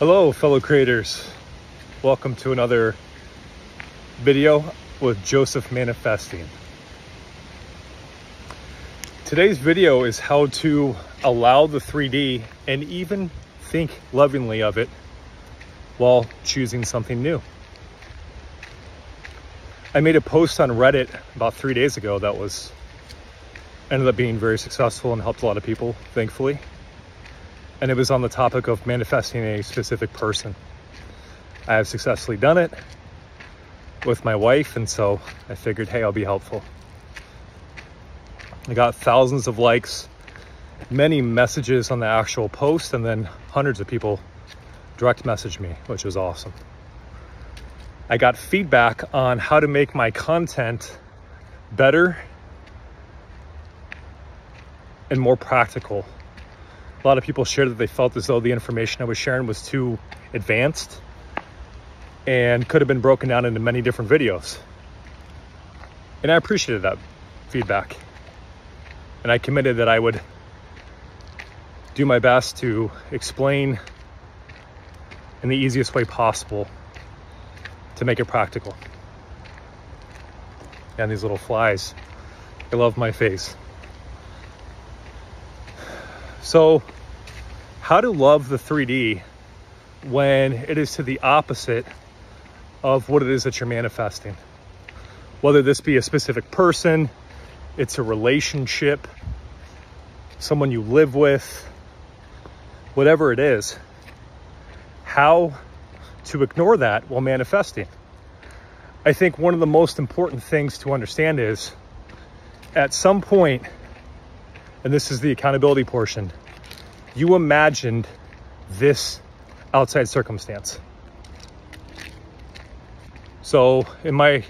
Hello, fellow creators. Welcome to another video with Joseph Manifesting. Today's video is how to allow the 3D and even think lovingly of it while choosing something new. I made a post on Reddit about 3 days ago that ended up being very successful and helped a lot of people, thankfully. And it was on the topic of manifesting a specific person. I have successfully done it with my wife, and so I figured, hey, I'll be helpful. I got thousands of likes, many messages on the actual post, and then hundreds of people direct messaged me, which was awesome. I got feedback on how to make my content better and more practical. A lot of people shared that they felt as though the information I was sharing was too advanced and could have been broken down into many different videos. And I appreciated that feedback. And I committed that I would do my best to explain in the easiest way possible to make it practical. And these little flies, they love my face. So, how to love the 3D when it is to the opposite of what it is that you're manifesting. Whether this be a specific person, it's a relationship, someone you live with, whatever it is, how to ignore that while manifesting. I think one of the most important things to understand is, at some point, and this is the accountability portion, you imagined this outside circumstance. So in my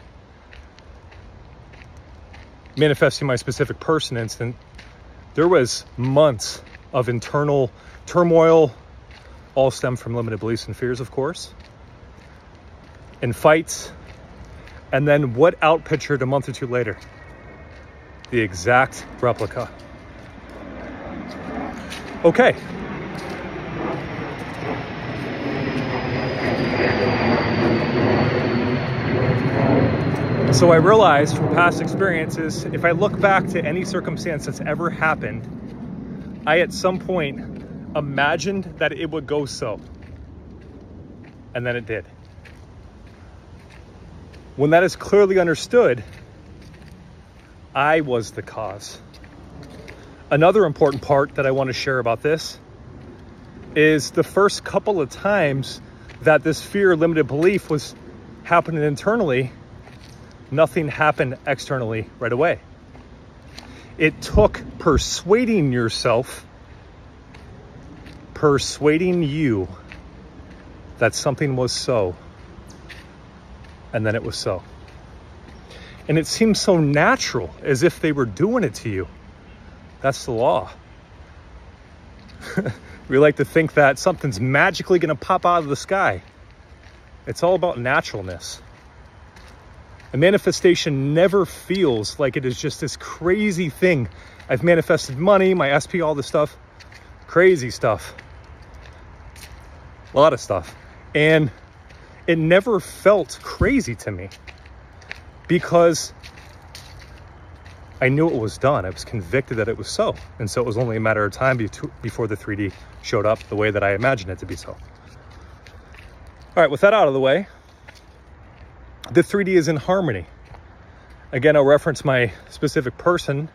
manifesting my specific person instant, there was months of internal turmoil, all stemmed from limited beliefs and fears, of course, and fights. And then what outpictured a month or two later? The exact replica. Okay. So I realized from past experiences, if I look back to any circumstance that's ever happened, I at some point imagined that it would go so. And then it did. When that is clearly understood, I was the cause. Another important part that I want to share about this is the first couple of times that this fear, limited belief was happening internally, nothing happened externally right away. It took persuading yourself, persuading you that something was so, and then it was so. And it seemed so natural, as if they were doing it to you. That's the law. We like to think that something's magically going to pop out of the sky. It's all about naturalness. A manifestation never feels like it is just this crazy thing. I've manifested money, my SP, all this stuff. Crazy stuff. A lot of stuff. And it never felt crazy to me because I knew it was done. I was convicted that it was so. And so it was only a matter of time before the 3D showed up the way that I imagined it to be so. All right, with that out of the way, the 3D is in harmony. Again, I'll reference my specific person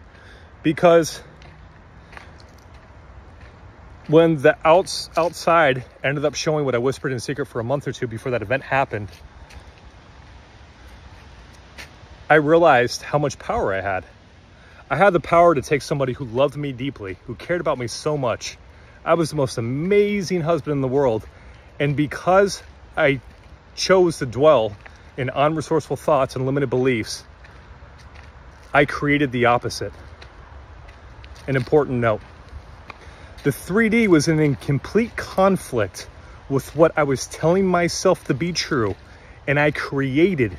because when the outside ended up showing what I whispered in secret for a month or two before that event happened, I realized how much power I had. I had the power to take somebody who loved me deeply, who cared about me so much. I was the most amazing husband in the world. And because I chose to dwell in unresourceful thoughts and limited beliefs, I created the opposite. An important note. The 3D was in complete conflict with what I was telling myself to be true, and I created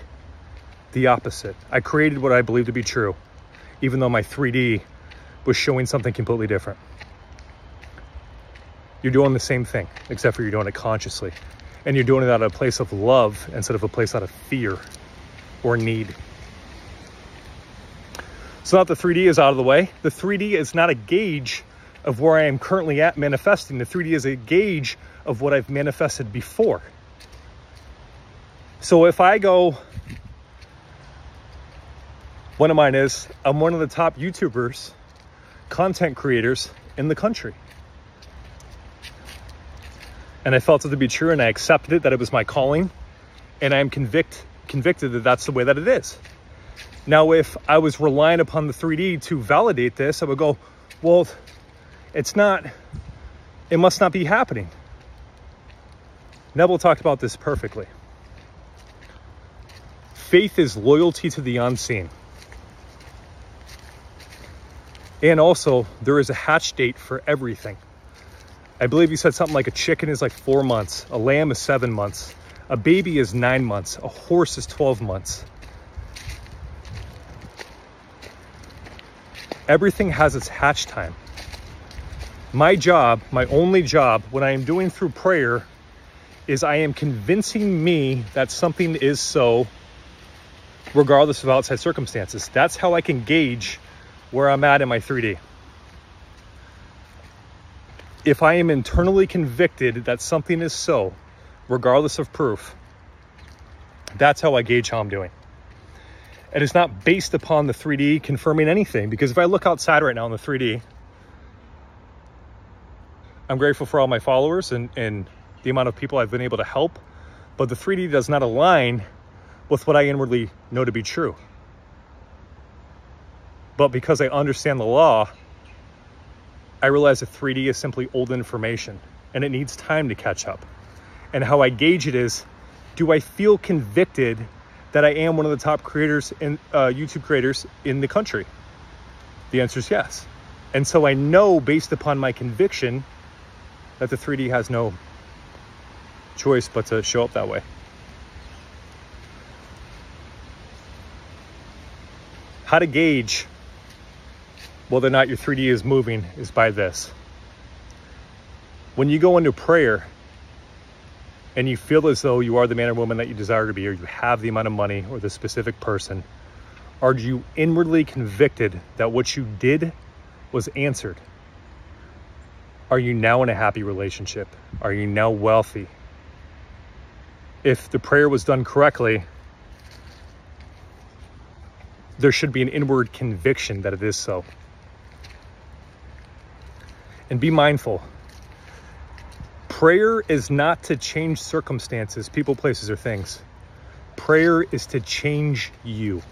the opposite. I created what I believed to be true, even though my 3D was showing something completely different. you're doing the same thing, except for you're doing it consciously. And you're doing it out of a place of love instead of a place out of fear or need. So now that the 3D is out of the way, the 3D is not a gauge of where I am currently at manifesting. The 3D is a gauge of what I've manifested before. So if I go, one of mine is, I'm one of the top YouTubers, content creators in the country. And I felt it to be true, and I accepted it, that it was my calling, and I am convicted that that's the way that it is. Now, if I was relying upon the 3D to validate this, I would go, well, it must not be happening. Neville talked about this perfectly. Faith is loyalty to the unseen. And also, there is a hatch date for everything. I believe you said something like a chicken is like 4 months, a lamb is 7 months, a baby is 9 months, a horse is 12 months. Everything has its hatch time. My job, my only job, what I am doing through prayer is I am convincing me that something is so, regardless of outside circumstances. That's how I can gauge where I'm at in my 3D. If I am internally convicted that something is so, regardless of proof, that's how I gauge how I'm doing. And it's not based upon the 3D confirming anything, because if I look outside right now in the 3D, I'm grateful for all my followers and the amount of people I've been able to help, but the 3D does not align with what I inwardly know to be true. But because I understand the law, I realize that 3D is simply old information and it needs time to catch up. And how I gauge it is, do I feel convicted that I am one of the top creators in YouTube creators in the country? The answer is yes. And so I know, based upon my conviction, that the 3D has no choice but to show up that way. How to gauge whether or not your 3D is moving is by this. When you go into prayer and you feel as though you are the man or woman that you desire to be, or you have the amount of money or the specific person, are you inwardly convicted that what you did was answered? Are you now in a happy relationship? Are you now wealthy? If the prayer was done correctly, there should be an inward conviction that it is so. And be mindful. Prayer is not to change circumstances, people, places, or things. Prayer is to change you.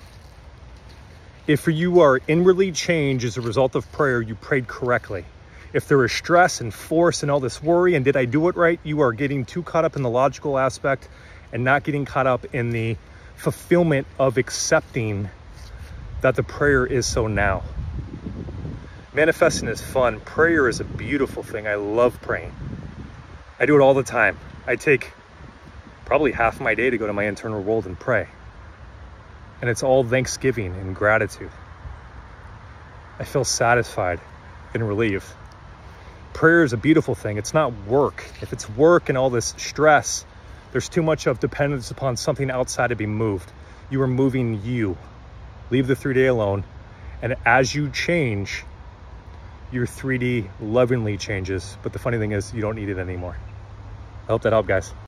If you are inwardly changed as a result of prayer, you prayed correctly. If there is stress and force and all this worry and did I do it right, you are getting too caught up in the logical aspect and not getting caught up in the fulfillment of accepting that the prayer is so now. Manifesting is fun. Prayer is a beautiful thing. I love praying. I do it all the time. I take probably half my day to go to my internal world and pray. And it's all thanksgiving and gratitude. I feel satisfied and relieved. Prayer is a beautiful thing. It's not work. If it's work and all this stress, there's too much of dependence upon something outside to be moved. You are moving you. Leave the 3D alone. And as you change, your 3D lovingly changes. But the funny thing is, you don't need it anymore. I hope that helped, guys.